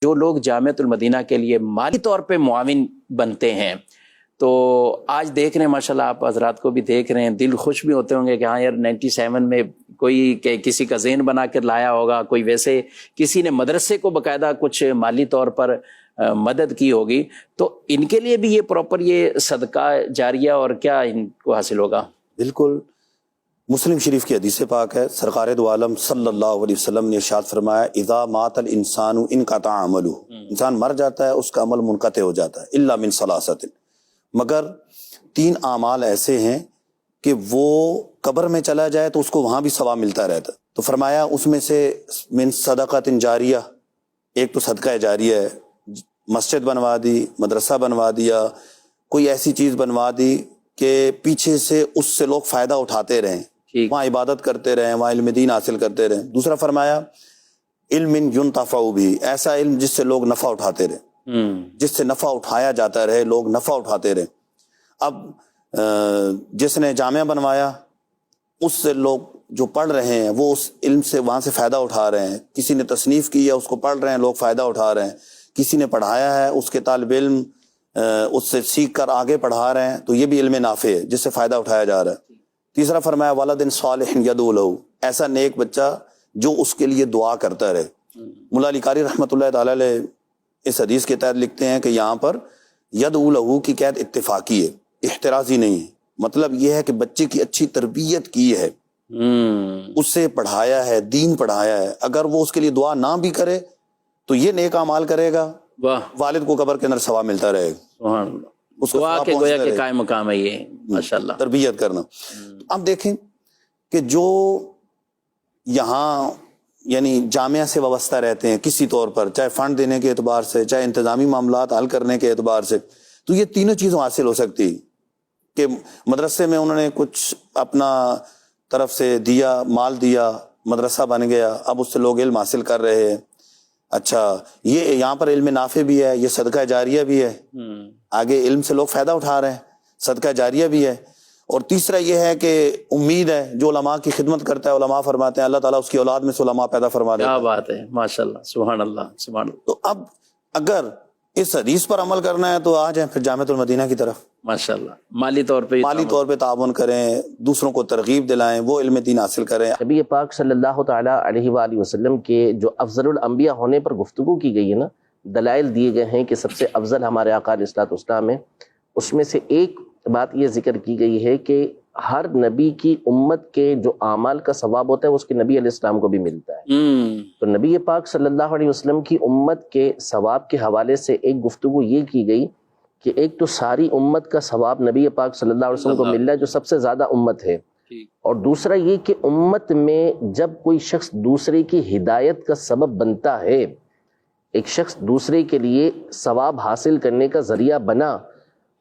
جو لوگ جامعۃ المدینہ کے لیے مالی طور پہ معاون بنتے ہیں، تو آج دیکھ رہے ہیں ماشاءاللہ، آپ حضرات کو بھی دیکھ رہے ہیں، دل خوش بھی ہوتے ہوں گے کہ ہاں یار 97 میں کوئی کسی کا ذہن بنا کر لایا ہوگا، کوئی ویسے کسی نے مدرسے کو باقاعدہ کچھ مالی طور پر مدد کی ہوگی، تو ان کے لیے بھی یہ پراپر یہ صدقہ جاریہ اور کیا ان کو حاصل ہوگا؟ بالکل، مسلم شریف کی حدیث پاک ہے، سرکار دو عالم صلی اللہ علیہ وسلم نے ارشاد فرمایا اذا مات الانسان انقطع عملہ، انسان مر جاتا ہے اس کا عمل منقطع ہو جاتا ہے، الا من ثلاثۃ، مگر 3 اعمال ایسے ہیں کہ وہ قبر میں چلا جائے تو اس کو وہاں بھی ثواب ملتا رہتا ہے۔ تو فرمایا اس میں سے من صدقۃ جاریہ، ایک تو صدقہ جاریہ ہے، مسجد بنوا دی، مدرسہ بنوا دیا، کوئی ایسی چیز بنوا دی کہ پیچھے سے اس سے لوگ فائدہ اٹھاتے رہیں، وہاں عبادت کرتے رہیں، وہاں علم دین حاصل کرتے رہیں۔ دوسرا فرمایا علم ینتفع بھی، ایسا علم جس سے لوگ نفع اٹھاتے رہیں، جس سے نفع اٹھایا جاتا رہے، لوگ نفع اٹھاتے رہیں۔ اب جس نے جامعہ بنوایا اس سے لوگ جو پڑھ رہے ہیں وہ اس علم سے وہاں سے فائدہ اٹھا رہے ہیں، کسی نے تصنیف کی ہے اس کو پڑھ رہے ہیں، لوگ فائدہ اٹھا رہے ہیں، کسی نے پڑھایا ہے اس کے طالب علم اس سے سیکھ کر آگے پڑھا رہے ہیں، تو یہ بھی علم نافع ہے جس سے فائدہ اٹھایا جا رہا ہے۔ تیسرا فرمایا ولد صالح یدعو لہ، ایسا نیک بچہ جو اس کے لیے دعا کرتا رہے۔ مولا علی قاری رحمۃ اللہ تعالی علیہ اس حدیث کے تحت لکھتے ہیں کہ یہاں پر یدعو لہ کی قید اتفاقی ہے، احترازی نہیں ہے، مطلب یہ ہے کہ بچے کی اچھی تربیت کی ہے، اس سے پڑھایا ہے، دین پڑھایا ہے، اگر وہ اس کے لیے دعا نہ بھی کرے تو یہ نیک اعمال کرے گا، والد کو قبر کے اندر ثواب ملتا رہے گا۔ سبحان اللہ، دعا کے گویا کہ قائم مقام ہے یہ، ماشاءاللہ تربیت کرنا۔ اب دیکھیں کہ جو یہاں یعنی جامعہ سے وابستہ رہتے ہیں کسی طور پر، چاہے فنڈ دینے کے اعتبار سے، چاہے انتظامی معاملات حل کرنے کے اعتبار سے، تو یہ تینوں چیزوں حاصل ہو سکتی کہ مدرسے میں انہوں نے کچھ اپنا طرف سے دیا، مال دیا، مدرسہ بن گیا، اب اس سے لوگ علم حاصل کر رہے ہیں۔ اچھا، یہ یہاں پر علم نافع بھی ہے، یہ صدقہ جاریہ بھی ہے، آگے علم سے لوگ فائدہ اٹھا رہے ہیں، صدقہ جاریہ بھی ہے۔ اور تیسرا یہ ہے کہ امید ہے، جو علماء کی خدمت کرتا ہے، علماء فرماتے ہیں اللہ تعالیٰ اس کی اولاد میں سے علماء پیدا فرما دیتا ہے۔ کیا بات ہے، ماشاءاللہ، سبحان اللہ، سبحان اللہ۔ تو اب اگر اس حدیث پر عمل کرنا ہے تو آ جائیں پھر جامعۃ المدینہ کی طرف، ماشاءاللہ، مالی طور پہ تعاون کریں، دوسروں کو ترغیب دلائیں، وہ علم دین حاصل کریں۔ نبی پاک صلی اللہ تعالیٰ علیہ وآلہ وسلم کے جو افضل الانبیاء ہونے پر گفتگو کی گئی ہے نا، دلائل دیے گئے ہیں کہ سب سے افضل ہمارے آقا علیہ الصلوۃ والسلام ہے، اس میں سے ایک بات یہ ذکر کی گئی ہے کہ ہر نبی کی امت کے جو اعمال کا ثواب ہوتا ہے اس کے نبی علیہ السلام کو بھی ملتا ہے۔ تو نبی پاک صلی اللہ علیہ وسلم کی امت کے ثواب کے حوالے سے ایک گفتگو یہ کی گئی کہ ایک تو ساری امت کا ثواب نبی پاک صلی اللہ علیہ وسلم کو مل رہا ہے جو سب سے زیادہ امت ہے، اور دوسرا یہ کہ امت میں جب کوئی شخص دوسرے کی ہدایت کا سبب بنتا ہے، ایک شخص دوسرے کے لیے ثواب حاصل کرنے کا ذریعہ بنا،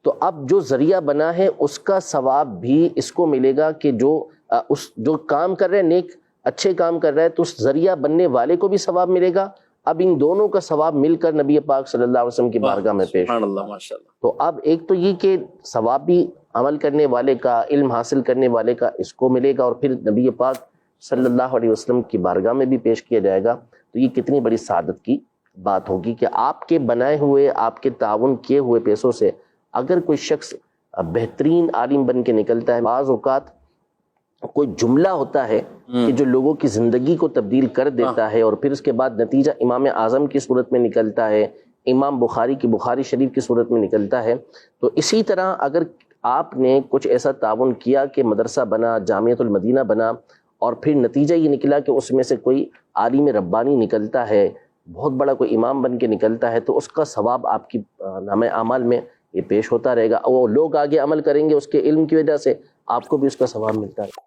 تو اب جو ذریعہ بنا ہے اس کا ثواب بھی اس کو ملے گا کہ جو کام کر رہے ہیں، نیک اچھے کام کر رہا ہے، تو اس ذریعہ بننے والے کو بھی ثواب ملے گا۔ اب ان دونوں کا ثواب مل کر نبی پاک صلی اللہ علیہ وسلم کی بارگاہ میں پیش سبحان اللہ، ماشاءاللہ۔ تو اب ایک تو یہ کہ ثواب بھی عمل کرنے والے کا، علم حاصل کرنے والے کا اس کو ملے گا، اور پھر نبی پاک صلی اللہ علیہ وسلم کی بارگاہ میں بھی پیش کیا جائے گا، تو یہ کتنی بڑی سعادت کی بات ہوگی کہ آپ کے بنائے ہوئے، آپ کے تعاون کیے ہوئے پیسوں سے اگر کوئی شخص بہترین عالم بن کے نکلتا ہے، بعض اوقات کوئی جملہ ہوتا ہے کہ جو لوگوں کی زندگی کو تبدیل کر دیتا ہے، اور پھر اس کے بعد نتیجہ امام اعظم کی صورت میں نکلتا ہے، امام بخاری کی بخاری شریف کی صورت میں نکلتا ہے۔ تو اسی طرح اگر آپ نے کچھ ایسا تعاون کیا کہ مدرسہ بنا، جامعۃ المدینہ بنا، اور پھر نتیجہ یہ نکلا کہ اس میں سے کوئی عالم ربانی نکلتا ہے، بہت بڑا کوئی امام بن کے نکلتا ہے، تو اس کا ثواب آپ کی نامہ اعمال میں یہ پیش ہوتا رہے گا، اور وہ لوگ آگے عمل کریں گے اس کے علم کی وجہ سے، آپ کو بھی اس کا ثواب ملتا ہے۔